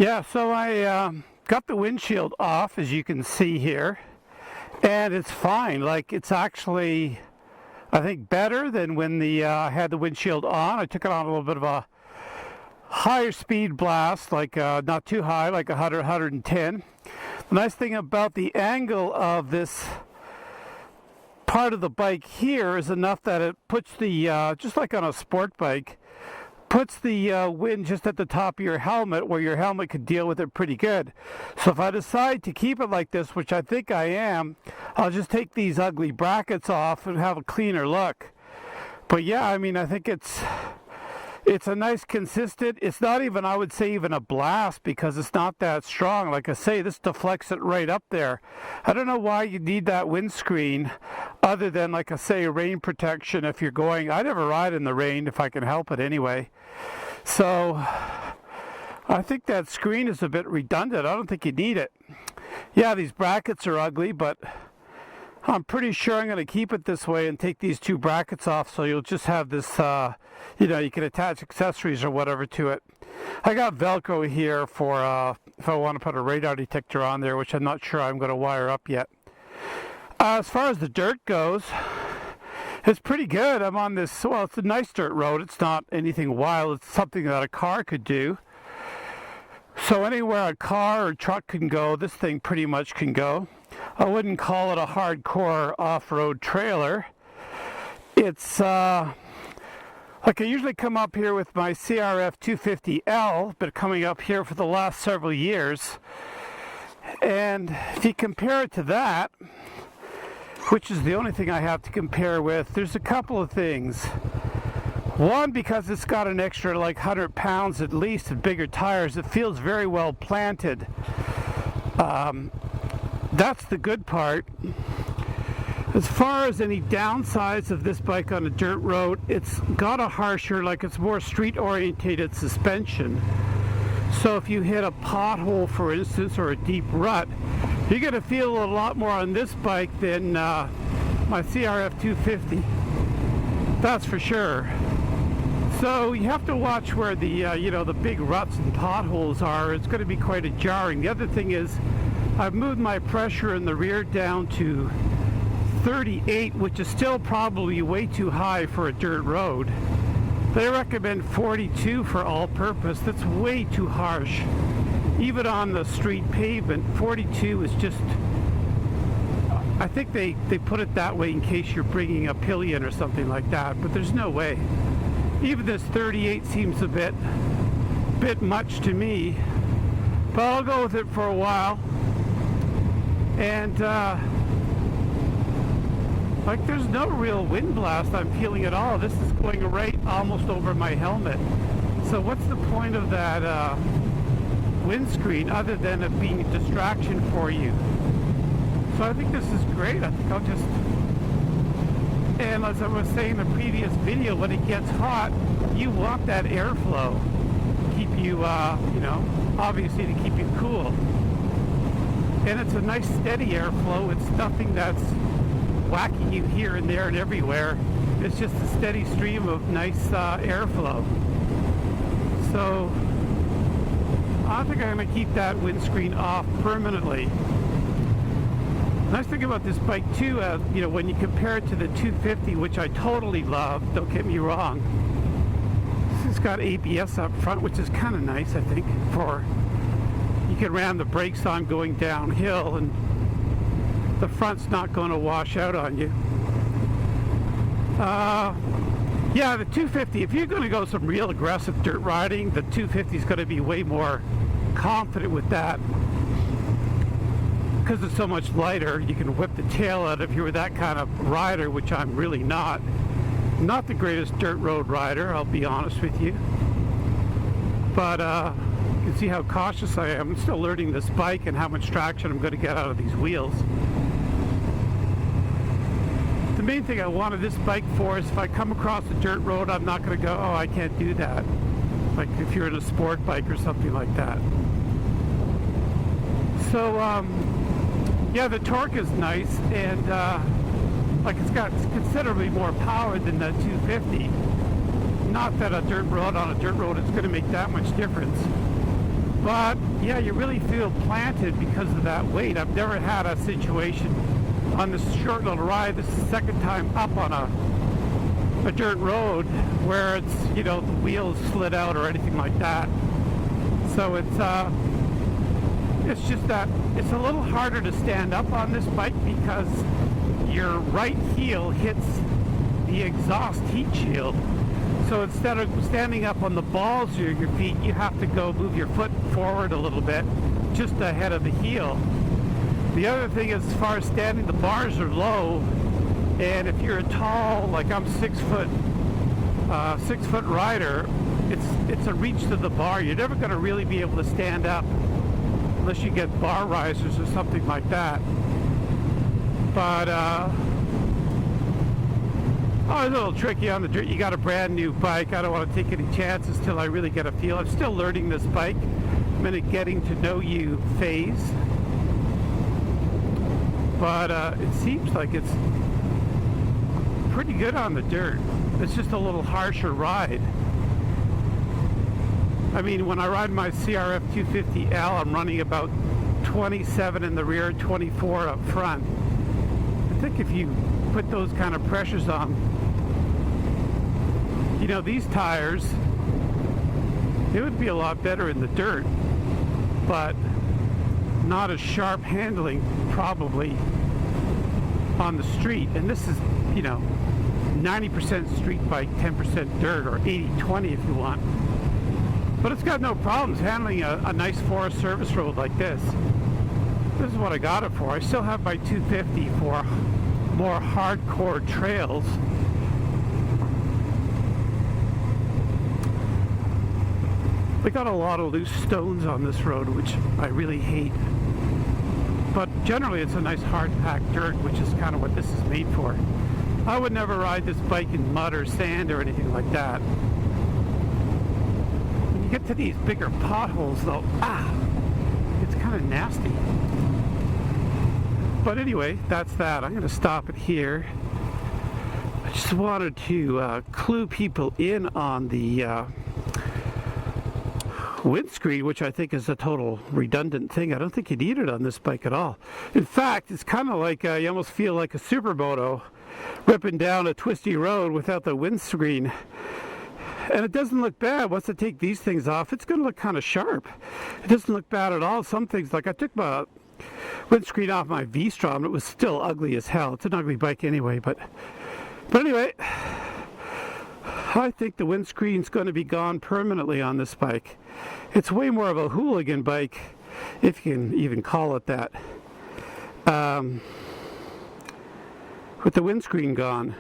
Yeah, so I got the windshield off, as you can see here, and it's fine. Like, it's actually, I think, better than when I had the windshield on. I took it on a little bit of a higher speed blast, like not too high, like 100, 110. The nice thing about the angle of this part of the bike here is enough that it puts the, just like on a sport bike, puts the wind just at the top of your helmet where your helmet could deal with it pretty good. So if I decide to keep it like this, which I think I am, I'll just take these ugly brackets off and have a cleaner look. But yeah, I mean, I think it's a nice consistent, it's not even, I would say, even a blast because it's not that strong. Like I say, this deflects it right up there. I don't know why you need that windscreen other than, like I say, rain protection if you're going. I never ride in the rain if I can help it anyway. So I think that screen is a bit redundant. I don't think you need it. Yeah, these brackets are ugly, but I'm pretty sure I'm going to keep it this way and take these two brackets off, so you'll just have this, you know, you can attach accessories or whatever to it. I got Velcro here for if I want to put a radar detector on there, which I'm not sure I'm going to wire up yet. As far as the dirt goes, it's pretty good. I'm on this, well, it's a nice dirt road. It's not anything wild. It's something that a car could do. So anywhere a car or truck can go, this thing pretty much can go. I wouldn't call it a hardcore off-road trailer. It's like I usually come up here with my CRF 250L, but coming up here for the last several years. And if you compare it to that, which is the only thing I have to compare with, there's a couple of things. One, because it's got an extra like 100 pounds at least of bigger tires, it feels very well planted. That's the good part. As far as any downsides of this bike on a dirt road, it's got a harsher, like it's more street orientated suspension. So if you hit a pothole, for instance, or a deep rut, you're going to feel a lot more on this bike than my CRF 250. That's for sure. So you have to watch where the you know, the big ruts and potholes are. It's going to be quite a jarring. The other thing is, I've moved my pressure in the rear down to 38, which is still probably way too high for a dirt road. They recommend 42 for all-purpose. That's way too harsh. Even on the street pavement, 42 is just, I think they put it that way in case you're bringing a pillion or something like that, but there's no way. Even this 38 seems a bit much to me, but I'll go with it for a while. And like, there's no real wind blast I'm feeling at all. This is going right almost over my helmet. So what's the point of that windscreen other than it being a distraction for you? So I think this is great. I think I'll just, and as I was saying in the previous video, when it gets hot, you want that airflow to keep you, you know, obviously to keep you cool. And it's a nice steady airflow. It's nothing that's whacking you here and there and everywhere. It's just a steady stream of nice airflow. So I think I'm going to keep that windscreen off permanently. Nice thing about this bike too, you know, when you compare it to the 250, which I totally love, don't get me wrong, this has got ABS up front, which is kind of nice, I think, for you can ram the brakes on going downhill and the front's not going to wash out on you. Yeah, the 250, if you're going to go some real aggressive dirt riding, the 250 is going to be way more confident with that. Because it's so much lighter, you can whip the tail out if you were that kind of rider, which I'm really not. Not the greatest dirt road rider, I'll be honest with you. But you can see how cautious I am. I'm still learning this bike and how much traction I'm going to get out of these wheels. The main thing I wanted this bike for is if I come across a dirt road, I'm not going to go, oh, I can't do that. Like if you're in a sport bike or something like that. So, yeah, the torque is nice, and like it's got considerably more power than the 250. Not that a dirt road on a dirt road is going to make that much difference. But yeah, you really feel planted because of that weight. I've never had a situation on this short little ride. This is the second time up on a dirt road where it's, you know, the wheels slid out or anything like that. So it's just that it's a little harder to stand up on this bike because your right heel hits the exhaust heat shield. So instead of standing up on the balls of your feet, you have to go move your foot forward a little bit, just ahead of the heel. The other thing is, as far as standing, the bars are low, and if you're a tall, like I'm 6 foot rider, it's a reach to the bar. You're never going to really be able to stand up unless you get bar risers or something like that. But oh, it's a little tricky on the dirt. You got a brand new bike. I don't want to take any chances till I really get a feel. I'm still learning this bike. I'm in a getting to know you phase. But it seems like it's pretty good on the dirt. It's just a little harsher ride. I mean, when I ride my CRF 250L, I'm running about 27 in the rear, 24 up front. I think if you put those kind of pressures on, you know, these tires, it would be a lot better in the dirt, but not as sharp handling probably on the street. And this is, you know, 90% street bike, 10% dirt, or 80-20 if you want. But it's got no problems handling a nice Forest Service road like this. This is what I got it for. I still have my 250 for more hardcore trails. We got a lot of loose stones on this road, which I really hate. But generally it's a nice hard packed dirt, which is kind of what this is made for. I would never ride this bike in mud or sand or anything like that. When you get to these bigger potholes though, it's kind of nasty. But anyway, that's that. I'm going to stop it here. I just wanted to clue people in on the windscreen, which I think is a total redundant thing. I don't think you need it on this bike at all. In fact, it's kind of like you almost feel like a supermoto ripping down a twisty road without the windscreen. And it doesn't look bad. Once I take these things off, it's going to look kind of sharp. It doesn't look bad at all. Some things, like I took my windscreen off my V-Strom, it was still ugly as hell. It's an ugly bike anyway, but anyway, I think the windscreen's going to be gone permanently on this bike. It's way more of a hooligan bike, if you can even call it that, with the windscreen gone.